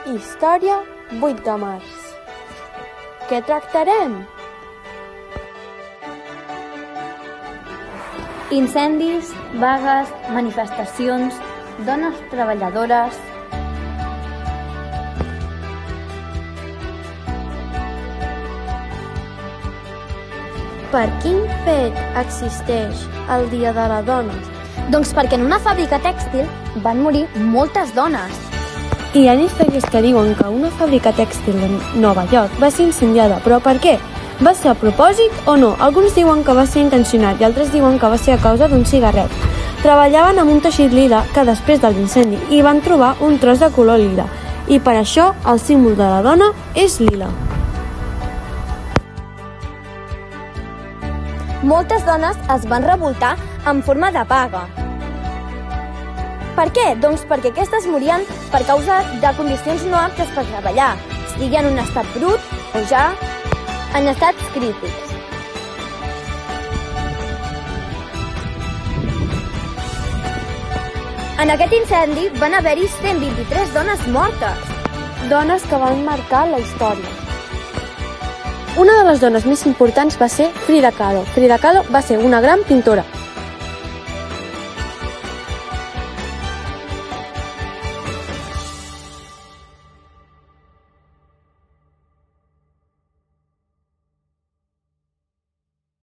Història 8 de març. Què tractarem? Incendis, vagues, manifestacions, dones treballadores. Per quin fet existeix el Dia de la Dona? Doncs perquè en una fàbrica tèxtil van morir moltes dones. Hi ha històries que diuen que una fàbrica tèxtil de Nova York va ser incendiada, però per què? Va ser a propòsit o no? Alguns diuen que va ser intencionat i altres diuen que va ser a causa d'un cigarret. Treballaven amb un teixit lila que després de l'incendi hi van trobar un tros de color lila i per això el símbol de la dona és lila. Moltes dones es van revoltar en forma de vaga. Per què? Doncs perquè aquestes morien per causa de condicions no aptes per treballar, sigui en un estat brut o ja en estats crítics. En aquest incendi van haver-hi 123 dones mortes. Dones que van marcar la història. Una de les dones més importants va ser Frida Kahlo. Frida Kahlo va ser una gran pintora.